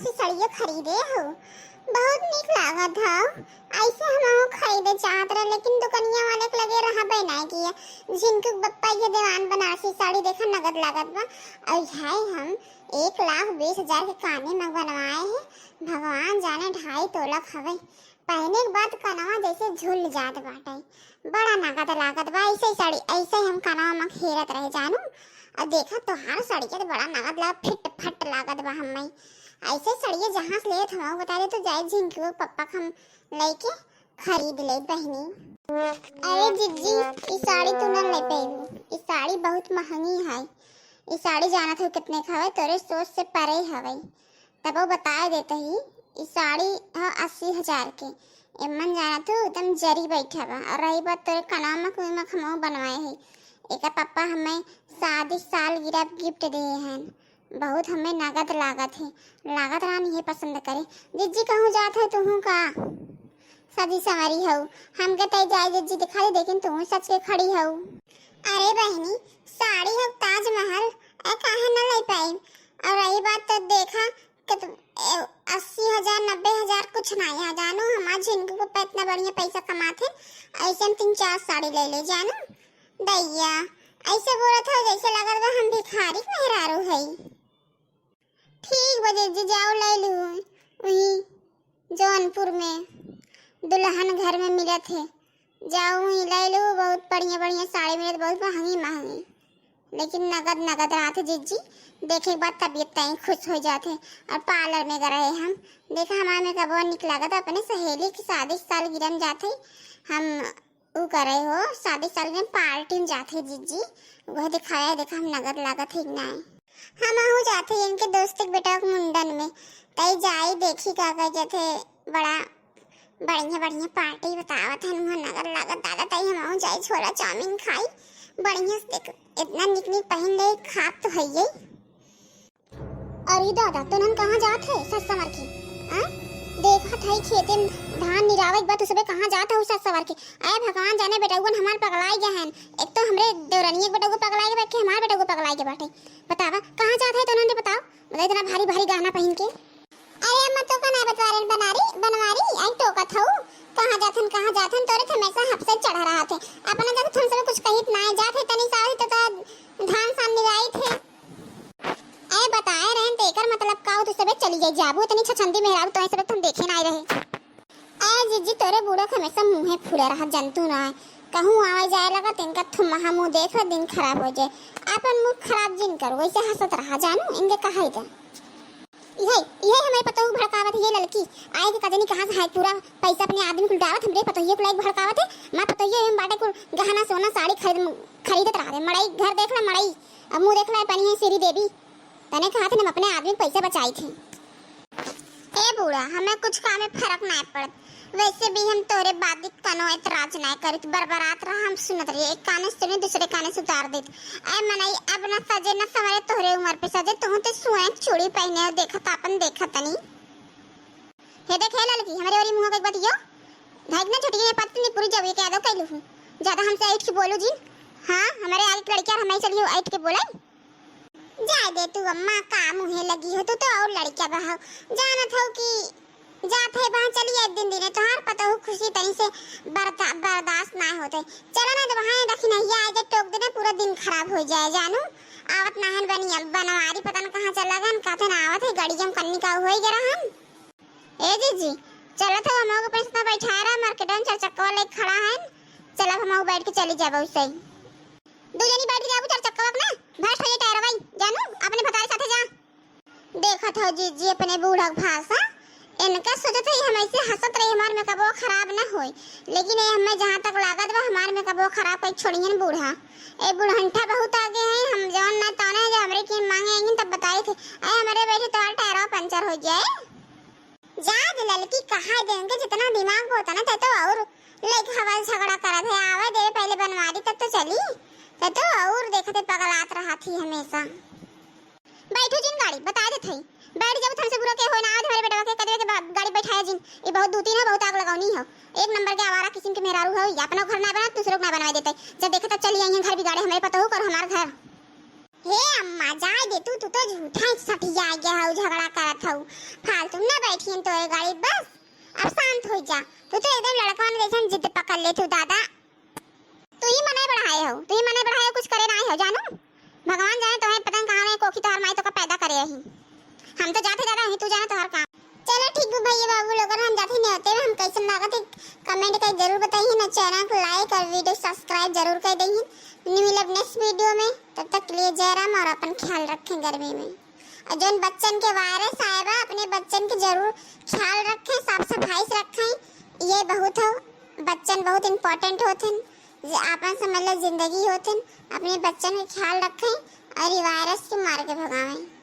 बनारसी साड़ियाँ खरीदे हो, बहुत निक लागत हौ। ऐसे हम खरीदे चाहत रहे, लेकिन दुकनिया वाले के लगे रहा नहीं किया। जिनके बप्पा ये दीवान बनारसी साड़ी देखा नगद लागत बा। और है हम 1,20,000 के काने में बनवाए हैं। भगवान जाने 2.5 तोला हवे। पहने के बाद कनवा जैसे झुल जात बाटे, बड़ा नगद लागत बा। ऐसे साड़ी ऐसे हम कनवा में घेरत रहे जानू। और देखा तो हर साड़ी के तो बड़ा नगद लाग, फिट फट लागत बा। हमें ऐसे साड़ियाँ जहाँ से ले थमा बता दे तो जाए झिंकू पप्पा हम लेके खरीद ले बहनी। अरे जिज्जी, इस साड़ी तू न ले पाई, इस साड़ी बहुत महंगी है। इस साड़ी जाना था कितने का हवे, तोरे सोच से परे हवे। तब वो बता देते ही इस साड़ी है 80,000 के। एमन जाना था एकदम जरी बैठा बा। और रही बात तोरे कनाम में कोई में खमाऊ बनवाए है। एक पापा हमें शादी सालगिरह गिफ्ट दिए हैं, बहुत हमें नगद लागत है। लागत रानी ये पसंद करे। जिज्जी कहूँ जात है तू का सजी सवारी हो, हम के तय जाए जिज्जी दिखा दे, लेकिन तू सच के खड़ी हो। अरे बहनी, साड़ी हो ताजमहल, ए काहे न ले पाई। और रही बात तो देखा कि 80,000 90,000 कुछ नहीं है जानू। हमारे झिंकू को इतना बढ़िया पैसा कमाते, ऐसे हम 3-4 साड़ी ले ले जानू। दैया ऐसे बोला था जैसे लगा था हम भिखारी मेहरारू है। ठीक बजे जी जाओ ले लू, वही जौनपुर में दुल्हन घर में मिले थे, जाओ वही ले लू। बहुत बढ़िया बढ़िया साड़ी मिले, बहुत महंगी महंगी, लेकिन नगद नगद रात जिज्जी देखे के बाद तबीयत तय खुश हो जाते। और पार्लर में गए हम, देखा हमारे में कब निकला था अपने सहेली की शादी सालगिरह में जाते हम वो करे हो। शादी सालगिरह पार्टी में जाते जिज्जी, वह दिखाया देखा हम नगद लागत है ना। हम आहू जाते इनके दोस्त के बेटा के मुंडन में, तई जाई देखी का जाते बड़ा बढ़िया बढ़िया पार्टी बतावत है। वहाँ नगद लागत दादा, तई हम आहू जाई छोला चाउमीन खाई बढ़िया से। देख इतना निक निक पहन ले, खाप तो है ये। अरे दादा तो नन कहाँ जात है सस सवर के? देखा था खेते में धान निरावत बात सुबह कहाँ जाता हूँ सस सवर के। आए भगवान जाने बेटाउन हमार पगलाई गए हैं। एक तो हमरे देवरानी के बेटा को पगलाई के बैठे, हमारे बेटा को पगलाई के बैठे। बतावा कहाँ जाता है तो उन्होंने बताओ, मतलब इतना भारी भारी गहना पहन के। अरे अम्मा तो का ना बतवारे बनवारी आई तो का था कहाँ जाथन तोरे हमेशा हफ्से चढ़ा रहा थे। अपना जब तुम सब कुछ कहित ना जाथे तनी सारी तो धान सान निराई थे। ए बताए रहन तेकर मतलब का हो, तो सबे चली जाई जाबू तनी छछंदी मेहराब तो सब तुम देखे ना रहे। ए जिज्जी तोरे बूढ़ा हमेशा मुंहे फूले रहा जंतु ना है, कहूँ आवे जाए लगा तिनका तुम मुंह देख दिन खराब हो जाए। अपन मुंह खराब जिन करो वैसे हंसत रहा जानू। इनके कहा था ये हमें पता हूँ भड़कावत ये लड़की आए के कजनी कहाँ से है, पूरा पैसा अपने आदमी को डावत हमरे पता ये को भड़कावत है। मैं पता ये हम बाटे को गहना सोना साड़ी खरीदत रहा है। मड़ई घर देख ला, मड़ई अब मुंह देख ला पनी है सीरी देवी। तने कहा था हम अपने आदमी को पैसे बचाई थे। ए बूढ़ा हमें कुछ काम में फर्क नहीं पड़त, वैसे भी हम तोरे बात कनो एतराज नहीं करित। बरबरात रहा हम सुनत रही, एक काने सुने दूसरे काने से उतार देत। ऐ मनई अब न सजे न सवरे तोरे उम्र पे सजे, तू तो सुए चूड़ी पहने और देखत अपन देखत नहीं। हे देख हे लड़की हमारे ओरी मुंह के बतियो भाग ना छोटी ने पत्नी पूरी जब ये कह दो कैलू हूं ज्यादा हमसे ऐठ के बोलो जी। हां हमारे आगे लड़कियां हमें चलियो ऐठ के बोले जाए दे तू अम्मा का मुंह लगी हो तो और लड़कियां बहाओ जाना था कि जात है वहाँ चलिए एक दिन दिने तोहार पता हो खुशी तनी से बर्दाश्त ना होते। चलो ना वहाँ रखी नहीं आए जब टोक देना पूरा दिन खराब हो जाए जानू। आवत नाहन बनी बनवारी पता न कहाँ चला गन कहते ना आवत है गाड़ी जम करनी का हो ही गया हम। ए जी चलो तो हम को पैसा बैठा रहा मार्केट में चार चक्का ले खड़ा है, चलो हम बैठ के चली जाबो उससे दो जनी बैठ जाबो चार चक्का ना बैठ हो टायर भाई जानू अपने भतारे साथे जा। देखा था जी अपने बूढ़ा भाषा इनका सोचत है हम ऐसे हंसत रहे हमार में कबो खराब ना होई, लेकिन ये हमें जहाँ तक लागत बा हमार में कबो खराब कोई छोड़ियन बूढ़ा। ए बुढ़ंठा बहुत आगे है, हम जौन ना ताने जो हमरे की मांगे तब बताए थे ए हमारे बैठे तो टायर पंचर हो जाए। जा लड़की कहा देंगे जितना दिमाग होता ना तो और लेक हवा झगड़ा करत है। आवे दे पहले बनवा दी तब तो चली तो और देखते पगलात रहा थी हमेशा। बैठो जिन गाड़ी बता दे थई बैठ जब तुमसे बुरा के हो ना हमारे बेटा के कदवे के गाड़ी बैठाया जिन ये बहुत दूती ना बहुत आग लगावनी हो। एक नंबर के आवारा किस्म के मेहरारू हो, या अपना घर ना बना दूसरे को ना बनवा देते। जब देखा तब चली आई घर बिगाड़े हमारे पता हो कर हमारा घर। हे अम्मा जाए दे तू तो झूठा सटिया गया हो झगड़ा करत जात हूँ फालतू ना बैठियन तो गाड़ी बस अब शांत हो जा। तू तो एकदम लड़कवन जैसन जिद पकड़ ले तू दादा। तू ही मने बढ़ाए हो, तू ही मने बढ़ाए, कुछ करे ना हो जानू। भगवान जाने तुम्हें पता कहां है कोखी तोहर माई तो का पैदा करे ही। हम तो जाते दादा ही, तू जाने तोहर काम। चलो ठीक है भैया बाबू लोग, हम जाते नहीं होते हम कैसे लागत है कमेंट कर जरूर बताइए ना। चैनल को लाइक और वीडियो सब्सक्राइब जरूर कर दइए। मिलब नेक्स्ट वीडियो में, तब तक के लिए जय राम और अपन ख्याल रखें गर्मी में। और जो बच्चन के वायरस आए बा अपने बच्चन के जरूर ख्याल रखें, साफ सफाई से रखें। ये बहुत हो बच्चन बहुत इम्पोर्टेंट होते हैं, आपन समझ लो जिंदगी होते हैं। अपने बच्चन का ख्याल रखें और ये वायरस के मार के भगावें।